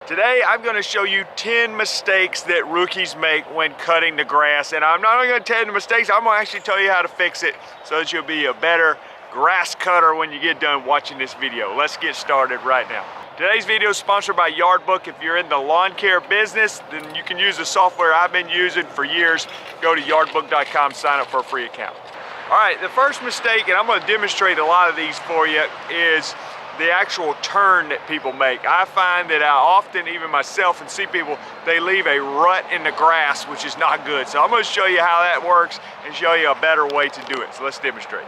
Today I'm going to show you 10 mistakes that rookies make when cutting the grass, and I'm not only going to tell you the mistakes, I'm going to actually tell you how to fix it so that you'll be a better grass cutter when you get done watching this video. Let's get started right now. Today's video is sponsored by Yardbook. If you're in the lawn care business, then you can use the software I've been using for years. Go to yardbook.com, sign up for a free account. All right, the first mistake, and I'm going to demonstrate a lot of these for you, is the actual turn that people make. I find that I often, even myself, and see people, they leave a rut in the grass, which is not good. So I'm going to show you how that works and show you a better way to do it. So let's demonstrate.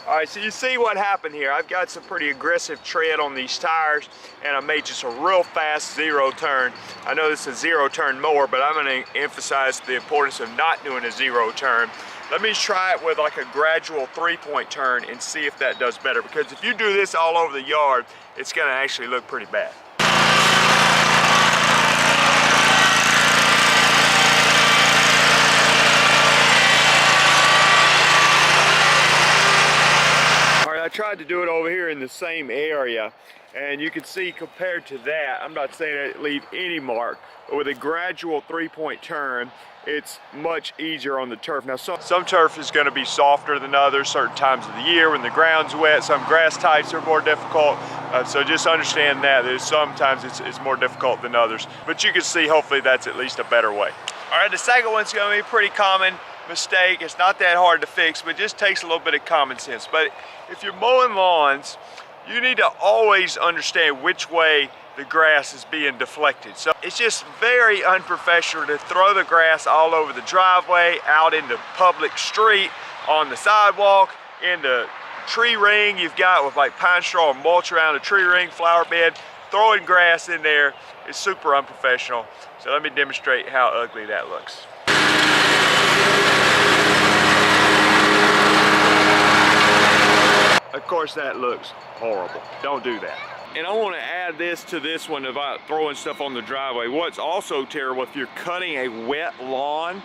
All right, so you see what happened here. I've got some pretty aggressive tread on these tires, and I made just a real fast zero turn. I know this is a zero turn mower, but I'm gonna emphasize the importance of not doing a zero turn. Let me try it with like a gradual 3-point turn and see if that does better, because if you do this all over the yard, it's gonna actually look pretty bad. I tried to do it over here in the same area, and you can see compared to that, I'm not saying I leave any mark, but with a gradual 3-point turn, it's much easier on the turf. Now some turf is going to be softer than others certain times of the year when the ground's wet. Some grass types are more difficult, so just understand that sometimes it's more difficult than others, but you can see hopefully that's at least a better way. All right, the second one's going to be pretty common mistake. It's not that hard to fix, but it just takes a little bit of common sense. But if you're mowing lawns, you need to always understand which way the grass is being deflected. So it's just very unprofessional to throw the grass all over the driveway, out in the public street, on the sidewalk, in the tree ring you've got with like pine straw and mulch around the tree ring, flower bed. Throwing grass in there is super unprofessional. So let me demonstrate how ugly that looks. Of course that looks horrible. Don't do that. And I want to add this to this one about throwing stuff on the driveway. What's also terrible, if you're cutting a wet lawn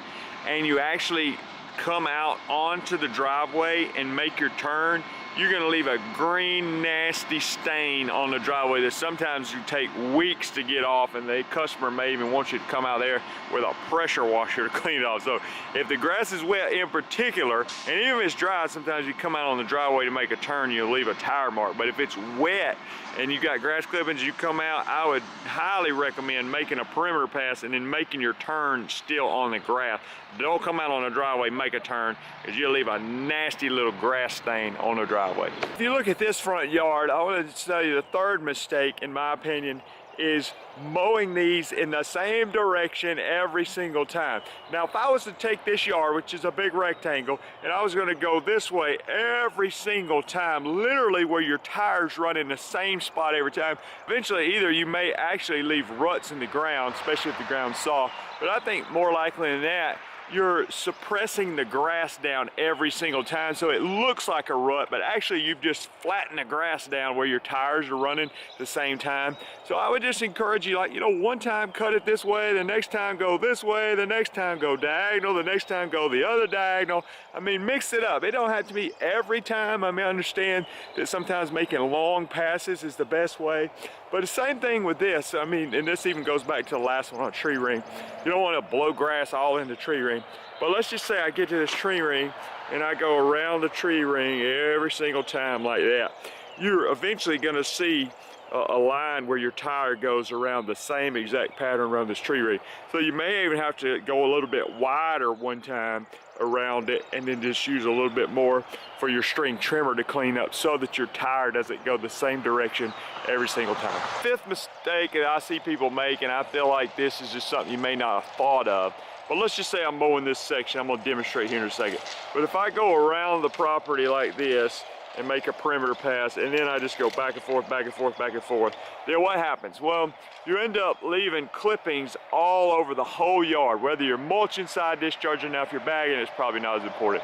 and you actually come out onto the driveway and make your turn, you're going to leave a green nasty stain on the driveway that sometimes you take weeks to get off, and the customer may even want you to come out there with a pressure washer to clean it off. So if the grass is wet in particular, and even if it's dry, sometimes you come out on the driveway to make a turn, you'll leave a tire mark. But if it's wet and you got grass clippings, you come out, I would highly recommend making a perimeter pass and then making your turn still on the grass. Don't come out on the driveway, make a turn, because you'll leave a nasty little grass stain on the driveway. If you look at this front yard, I want to tell you the third mistake, in my opinion, is mowing these in the same direction every single time. Now, if I was to take this yard, which is a big rectangle, and I was going to go this way every single time, literally where your tires run in the same spot every time, eventually either you may actually leave ruts in the ground, especially if the ground's soft, but I think more likely than that, you're suppressing the grass down every single time, so it looks like a rut, but actually you've just flattened the grass down where your tires are running at the same time. So I would just encourage you, like, one time cut it this way, the next time go this way, the next time go diagonal, the next time go the other diagonal. I mean, mix it up. It don't have to be every time. I mean, I understand that sometimes making long passes is the best way, but the same thing with this. I mean, and this even goes back to the last one on tree ring. You don't want to blow grass all in the tree ring. But let's just say I get to this tree ring and I go around the tree ring every single time like that. You're eventually going to see a line where your tire goes around the same exact pattern around this tree ring. So you may even have to go a little bit wider one time around it, and then just use a little bit more for your string trimmer to clean up so that your tire doesn't go the same direction every single time. Fifth mistake that I see people make, and I feel like this is just something you may not have thought of, but let's just say I'm mowing this section. I'm going to demonstrate here in a second. But if I go around the property like this and make a perimeter pass, and then I just go back and forth, back and forth, back and forth, then what happens? Well, you end up leaving clippings all over the whole yard, whether you're mulching, side discharging. Now if you're bagging, it's probably not as important.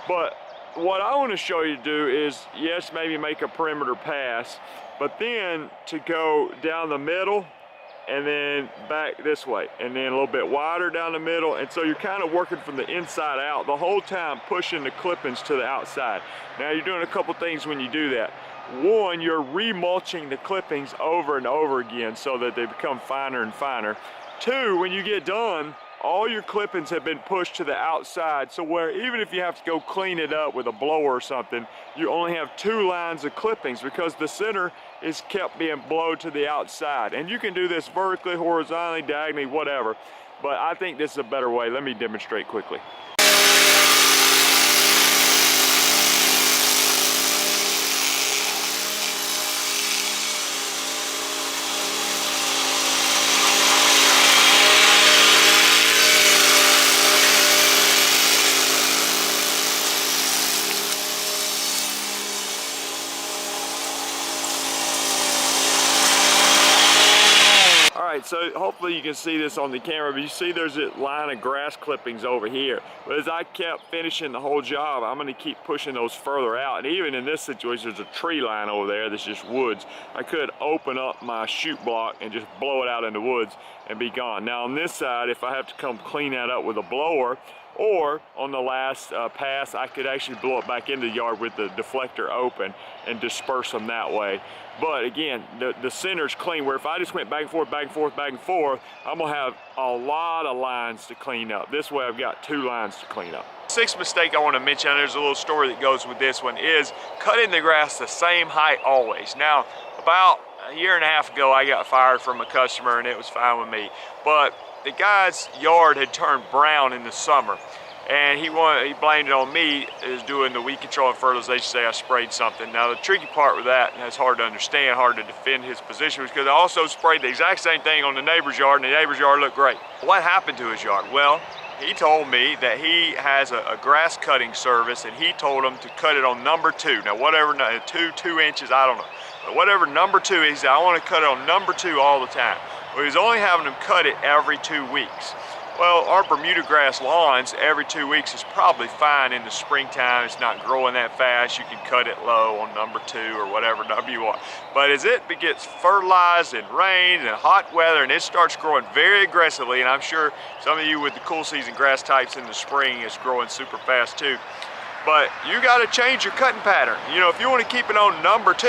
But what I want to show you to do is, yes, maybe make a perimeter pass, but then to go down the middle and then back this way, and then a little bit wider down the middle, and so you're kind of working from the inside out the whole time, pushing the clippings to the outside. Now you're doing a couple things when you do that. One, you're remulching the clippings over and over again so that they become finer and finer. Two, when you get done, all your clippings have been pushed to the outside, so where even if you have to go clean it up with a blower or something, you only have 2 lines of clippings because the center is kept being blowed to the outside. And you can do this vertically, horizontally, diagonally, whatever, but I think this is a better way. Let me demonstrate quickly. So hopefully you can see this on the camera, but you see there's a line of grass clippings over here. But as I kept finishing the whole job, I'm gonna keep pushing those further out. And even in this situation, there's a tree line over there that's just woods. I could open up my chute block and just blow it out in the woods and be gone. Now on this side, if I have to come clean that up with a blower, or on the last pass, I could actually blow it back into the yard with the deflector open and disperse them that way. But again, the center's clean, where if I just went back and forth, back and forth, back and forth, I'm gonna have a lot of lines to clean up. This way I've got 2 lines to clean up. Sixth mistake I want to mention, there's a little story that goes with this one, is cutting the grass the same height always. Now, about a year and a half ago, I got fired from a customer and it was fine with me. But the guy's yard had turned brown in the summer, and he blamed it on me as doing the weed control and fertilization, say I sprayed something. Now the tricky part with that, and that's hard to understand, hard to defend his position, was because I also sprayed the exact same thing on the neighbor's yard, and the neighbor's yard looked great. What happened to his yard? Well, he told me that he has a grass cutting service, and he told him to cut it on number 2. Now whatever, 2 inches, I don't know. But whatever number 2 is, he said, I want to cut it on number 2 all the time. Well, he's only having them cut it every 2 weeks. Well, our Bermuda grass lawns, every 2 weeks is probably fine in the springtime. It's not growing that fast. You can cut it low on number 2 or whatever number you want. But as it gets fertilized and rain and hot weather, and it starts growing very aggressively, and I'm sure some of you with the cool season grass types in the spring, it's growing super fast too. But you got to change your cutting pattern. You know, if you want to keep it on number 2,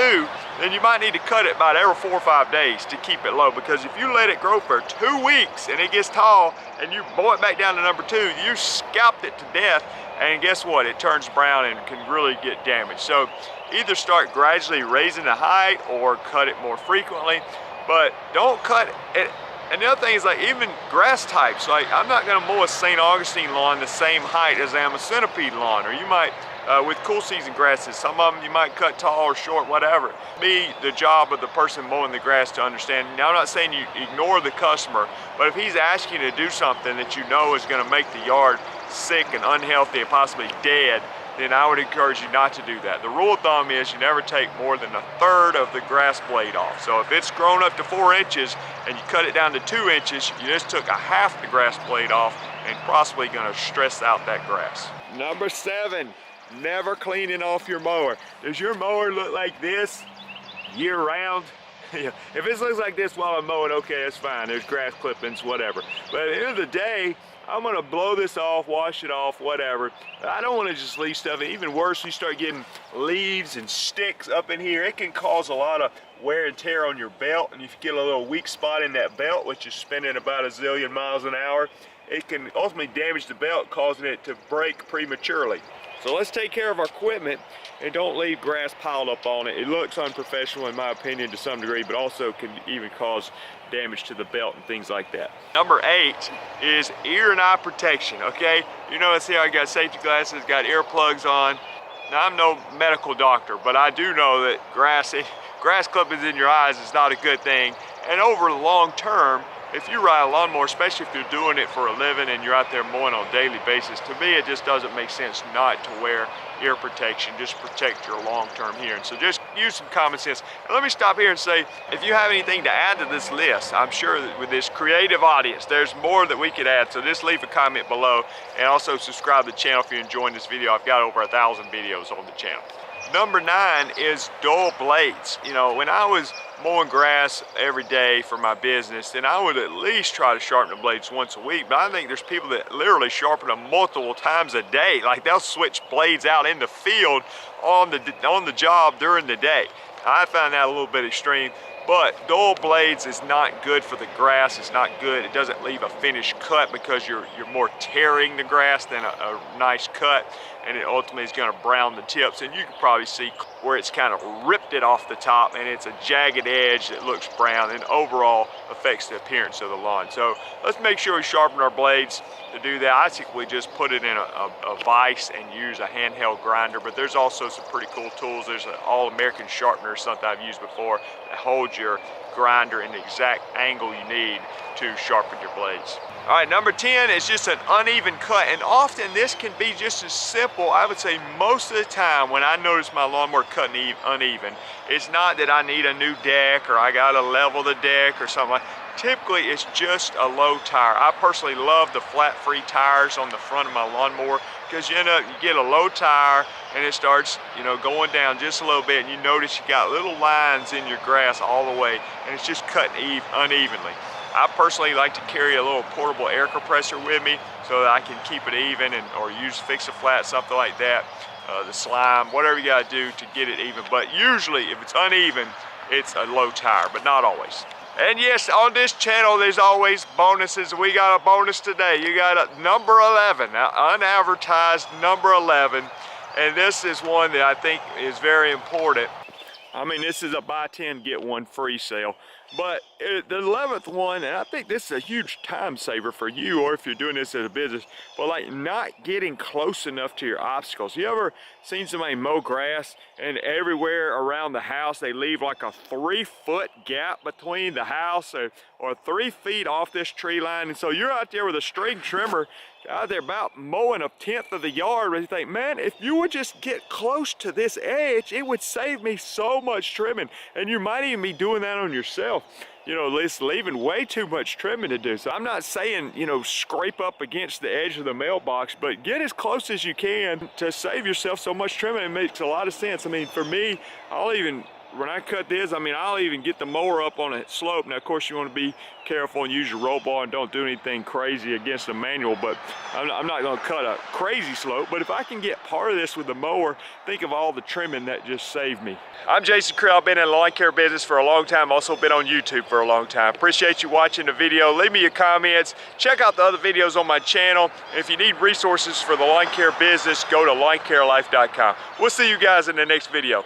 then you might need to cut it about every 4 or 5 days to keep it low, because if you let it grow for 2 weeks and it gets tall and you boil it back down to number 2, you scalped it to death, and guess what? It turns brown and can really get damaged. So either start gradually raising the height or cut it more frequently, but don't cut it. And the other thing is, like, even grass types, like I'm not gonna mow a St. Augustine lawn the same height as I am a centipede lawn, or you might, with cool season grasses, some of them you might cut tall or short, whatever. Be the job of the person mowing the grass to understand. Now I'm not saying you ignore the customer, but if he's asking you to do something that you know is gonna make the yard sick and unhealthy and possibly dead, then I would encourage you not to do that. The rule of thumb is you never take more than 1/3 of the grass blade off. So if it's grown up to 4 inches and you cut it down to 2 inches, you just took 1/2 the grass blade off and possibly gonna stress out that grass. Number 7, never cleaning off your mower. Does your mower look like this year round? If it looks like this while I'm mowing, okay, it's fine. There's grass clippings, whatever. But at the end of the day, I'm gonna blow this off, wash it off, whatever. I don't wanna just leave stuff. Even worse, you start getting leaves and sticks up in here. It can cause a lot of wear and tear on your belt, and if you get a little weak spot in that belt, which is spinning about 1 zillion miles an hour, it can ultimately damage the belt, causing it to break prematurely. So let's take care of our equipment and don't leave grass piled up on it. It looks unprofessional in my opinion to some degree, but also can even cause damage to the belt and things like that. Number 8 is ear and eye protection, okay? You notice here I got safety glasses, got earplugs on. Now I'm no medical doctor, but I do know that grass clippings in your eyes is not a good thing. And over the long term, if you ride a lawnmower, especially if you're doing it for a living and you're out there mowing on a daily basis, to me it just doesn't make sense not to wear ear protection. Just protect your long-term hearing. So just use some common sense. And let me stop here and say, if you have anything to add to this list, I'm sure that with this creative audience, there's more that we could add. So just leave a comment below, and also subscribe to the channel if you're enjoying this video. I've got over 1,000 videos on the channel. Number 9 is dull blades. You know, when I was mowing grass every day for my business, then I would at least try to sharpen the blades once a week. But I think there's people that literally sharpen them multiple times a day. Like they'll switch blades out in the field on the job during the day. I find that a little bit extreme. But dull blades is not good for the grass. It's not good. It doesn't leave a finished cut because you're more tearing the grass than a nice cut, and it ultimately is going to brown the tips. And you can probably see where it's kind of ripped it off the top, and it's a jagged edge that looks brown and overall affects the appearance of the lawn. So let's make sure we sharpen our blades. To do that, I think we just put it in a vise and use a handheld grinder. But there's also some pretty cool tools. There's an all-American sharpener, something I've used before, that holds your grinder in the exact angle you need to sharpen your blades. All right, number 10 is just an uneven cut, and often this can be just as simple. I would say most of the time when I notice my lawnmower cutting uneven, it's not that I need a new deck or I gotta level the deck or something like that. Typically, it's just a low tire. I personally love the flat-free tires on the front of my lawnmower because you get a low tire and it starts, going down just a little bit, and you notice you got little lines in your grass all the way, and it's just cutting unevenly. I personally like to carry a little portable air compressor with me so that I can keep it even, or use Fix-A-Flat, something like that, the slime, whatever you got to do to get it even. But usually, if it's uneven, it's a low tire, but not always. And yes, on this channel, there's always bonuses. We got a bonus today. You got a number 11, unadvertised number 11. And this is one that I think is very important. I mean, this is a buy 10, get 1 free sale. But the 11th one, and I think this is a huge time saver for you, or if you're doing this as a business, but like not getting close enough to your obstacles. You ever seen somebody mow grass and everywhere around the house they leave like a 3-foot gap between the house or 3 feet off this tree line? And so you're out there with a string trimmer out there about mowing 1/10 of the yard, and you think, man, if you would just get close to this edge, it would save me so much trimming. And you might even be doing that on yourself. It's leaving way too much trimming to do. So I'm not saying, scrape up against the edge of the mailbox, but get as close as you can to save yourself so much trimming. It makes a lot of sense. I mean, for me, when I cut this, I'll even get the mower up on a slope. Now, of course, you want to be careful and use your roll bar and don't do anything crazy against the manual, but I'm not going to cut a crazy slope. But if I can get part of this with the mower, think of all the trimming that just saved me. I'm Jason Creel. I've been in the lawn care business for a long time. Also been on YouTube for a long time. Appreciate you watching the video. Leave me your comments. Check out the other videos on my channel. And if you need resources for the lawn care business, go to lawncarelife.com. We'll see you guys in the next video.